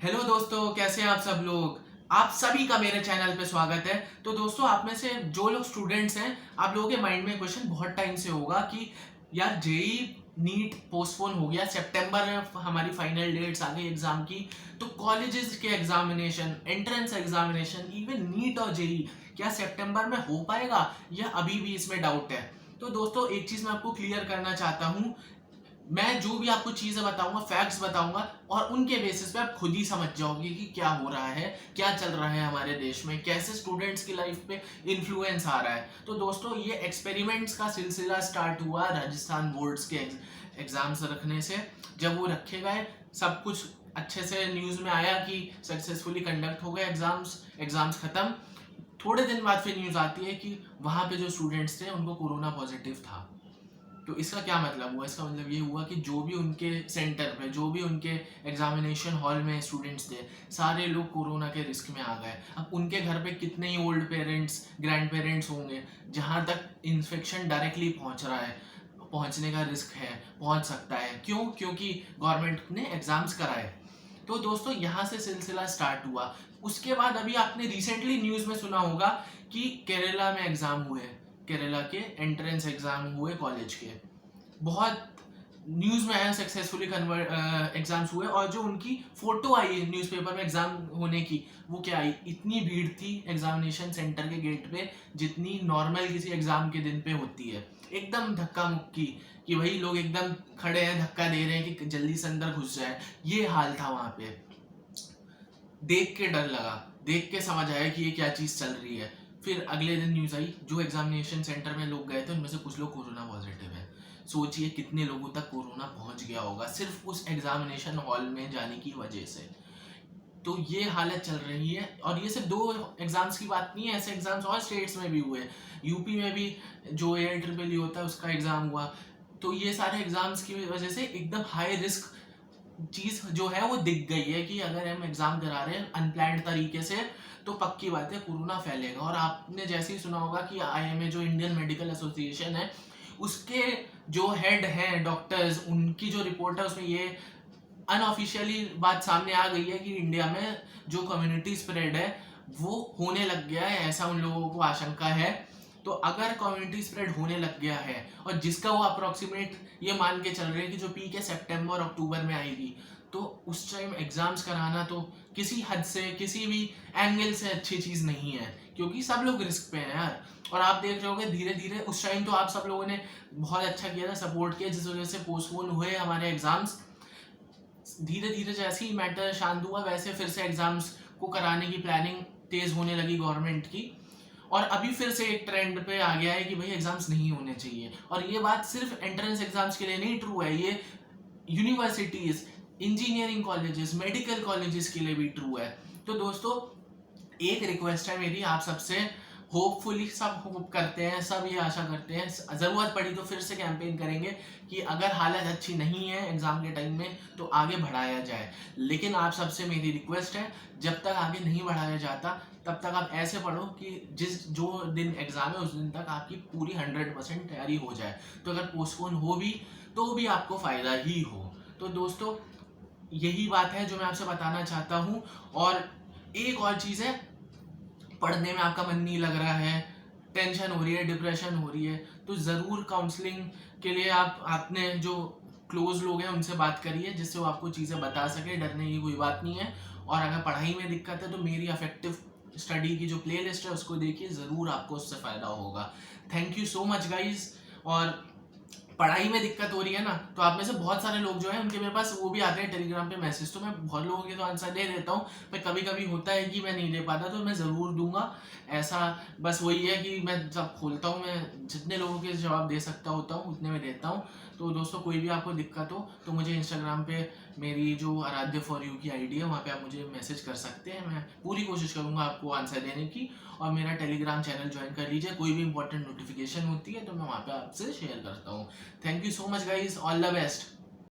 Hello दोस्तों, कैसे हैं आप सब लोग। आप सभी का मेरे चैनल पे स्वागत है। तो दोस्तों, आप में से जो लोग स्टूडेंट्स हैं, आप लोगों के माइंड में क्वेश्चन बहुत टाइम से होगा कि यार जेई नीट पोस्टपोन हो गया, सितंबर में हमारी फाइनल डेट्स आ गई एग्जाम की, तो कॉलेजेस के examination, entrance examination, even NEET और जेई क्या सितंबर में हो पाएगा या अभी भी इसमें डाउट है। तो दोस्तों, एक चीज मैं आपको क्लियर करना चाहता हूँ। मैं जो भी आपको चीजें बताऊंगा, फैक्ट्स बताऊंगा, और उनके बेसिस पे आप खुद ही समझ जाओगे कि क्या हो रहा है, क्या चल रहा है हमारे देश में, कैसे स्टूडेंट्स की लाइफ पे इन्फ्लुएंस आ रहा है। तो दोस्तों, ये एक्सपेरिमेंट्स का सिलसिला स्टार्ट हुआ राजस्थान बोर्ड्स के एग्जाम्स रखने से। जब वो रखे गए, सब कुछ अच्छे से न्यूज में आया कि सक्सेसफुली कंडक्ट हो गए एग्जाम्स, एग्जाम्स खत्म। थोड़े दिन बाद फिर न्यूज आती है कि वहां पे जो स्टूडेंट्स थे उनको कोरोना पॉजिटिव था। तो इसका क्या मतलब हुआ? इसका मतलब ये हुआ कि जो भी उनके सेंटर पे, जो भी उनके एग्जामिनेशन हॉल में स्टूडेंट्स थे, सारे लोग कोरोना के रिस्क में आ गए। अब उनके घर पे कितने ही ओल्ड पेरेंट्स, ग्रैंड पेरेंट्स होंगे जहाँ तक इन्फेक्शन डायरेक्टली पहुँच रहा है, पहुँचने का रिस्क है, पहुँच सकता है। क्यों? क्योंकि गवर्नमेंट ने एग्जाम्स कराए। तो दोस्तों, यहाँ से सिलसिला स्टार्ट हुआ। उसके बाद अभी आपने रिसेंटली न्यूज में सुना होगा कि केरला में एग्जाम हुए, केरला के एंट्रेंस एग्जाम हुए कॉलेज के। बहुत न्यूज में आया सक्सेसफुली कन्वर्ट एग्जाम्स हुए, और जो उनकी फोटो आई न्यूज़पेपर में एग्जाम होने की, वो क्या आई, इतनी भीड़ थी एग्जामिनेशन सेंटर के गेट पे जितनी नॉर्मल किसी एग्जाम के दिन पे होती है। एकदम धक्का मुक्की, कि भाई लोग एकदम खड़े हैं, धक्का दे रहे हैं कि जल्दी से अंदर घुस जाए। ये हाल था वहां पे। देख के डर लगा, देख के समझ आया कि ये क्या चीज चल रही है। फिर अगले दिन न्यूज आई, जो एग्जामिनेशन सेंटर में लोग गए थे उनमें से कुछ लोग कोरोना पॉजिटिव है। सोचिए कितने लोगों तक कोरोना पहुंच गया होगा सिर्फ उस एग्जामिनेशन हॉल में जाने की वजह से। तो ये हालत चल रही है, और ये सिर्फ दो एग्जाम्स की बात नहीं है, ऐसे एग्जाम्स और स्टेट्स में भी हुए। यूपी में भी जो AIEEE होता है उसका एग्जाम हुआ। तो ये सारे एग्जाम्स की वजह से एकदम हाई रिस्क चीज जो है वो दिख गई है कि अगर हम एग्जाम करा रहे हैं अनप्लान्ड तरीके से, तो पक्की बात है कोरोना फैलेगा। और आपने जैसे ही सुना होगा कि IMA, जो इंडियन मेडिकल एसोसिएशन है, उसके जो हेड हैं डॉक्टर्स, उनकी जो रिपोर्ट है उसमें ये अनऑफिशियली बात सामने आ गई है कि इंडिया में जो कम्युनिटी स्प्रेड है वो होने लग गया है, ऐसा उन लोगों को आशंका है। तो अगर कम्युनिटी स्प्रेड होने लग गया है, और जिसका वो अप्रोक्सीमेट ये मान के चल रहे हैं कि जो पीक है सितंबर अक्टूबर में आएगी, तो उस टाइम एग्जाम्स कराना तो किसी हद से, किसी भी एंगल से अच्छी चीज़ नहीं है, क्योंकि सब लोग रिस्क पे हैं यार। और आप देख रहे होगे धीरे धीरे, उस टाइम तो आप सब लोगों ने बहुत अच्छा किया था, सपोर्ट किया, जिस वजह से पोस्टपोन हुए हमारे एग्जाम्स। धीरे धीरे जैसे ही मैटर शांत हुआ, वैसे फिर से एग्जाम्स को कराने की प्लानिंग तेज होने लगी गवर्नमेंट की। और अभी फिर से एक ट्रेंड पे आ गया है कि भाई एग्जाम्स नहीं होने चाहिए। और ये बात सिर्फ एंट्रेंस एग्जाम्स के लिए नहीं ट्रू है, ये universities, engineering colleges, medical colleges के लिए भी ट्रू है। तो दोस्तों, एक रिक्वेस्ट है मेरी आप सबसे, होपफुली सब होप करते हैं, सब ये आशा करते हैं, ज़रूरत पड़ी तो फिर से कैंपेन करेंगे कि अगर हालत अच्छी नहीं है एग्ज़ाम के टाइम में तो आगे बढ़ाया जाए। लेकिन आप सबसे मेरी रिक्वेस्ट है, जब तक आगे नहीं बढ़ाया जाता तब तक आप ऐसे पढ़ो कि जो दिन एग्ज़ाम है उस दिन तक आपकी पूरी 100% तैयारी हो जाए। तो अगर पोस्टपोन हो भी तो भी आपको फ़ायदा ही हो। तो दोस्तों, यही बात है जो मैं आपसे बताना चाहता हूँ। और एक और चीज़ है, पढ़ने में आपका मन नहीं लग रहा है, टेंशन हो रही है, डिप्रेशन हो रही है, तो ज़रूर काउंसलिंग के लिए आप अपने जो क्लोज लोग हैं उनसे बात करिए, जिससे वो आपको चीज़ें बता सके। डरने की कोई बात नहीं है। और अगर पढ़ाई में दिक्कत है तो मेरी अफेक्टिव स्टडी की जो प्लेलिस्ट है उसको देखिए, ज़रूर आपको उससे फ़ायदा होगा। Thank you so much guys. और पढ़ाई में दिक्कत हो रही है ना, तो आप में से बहुत सारे लोग जो हैं उनके मेरे पास वो भी आते हैं टेलीग्राम पे मैसेज, तो मैं बहुत लोगों के तो आंसर दे देता हूँ। पर कभी कभी होता है कि मैं नहीं दे पाता, तो मैं ज़रूर दूंगा। ऐसा बस वही है कि मैं जब खोलता हूँ, मैं जितने लोगों के जवाब दे सकता होता हूँ उतने में देता हूँ। तो दोस्तों, कोई भी आपको दिक्कत हो तो मुझे इंस्टाग्राम पे मेरी जो आराध्य फॉर यू की आईडी है वहाँ पे आप मुझे मैसेज कर सकते हैं। मैं पूरी कोशिश करूँगा आपको आंसर देने की। और मेरा टेलीग्राम चैनल ज्वाइन कर लीजिए, कोई भी इंपॉर्टेंट नोटिफिकेशन होती है तो मैं वहाँ पे आपसे शेयर करता हूँ। Thank you so much guys, all the best.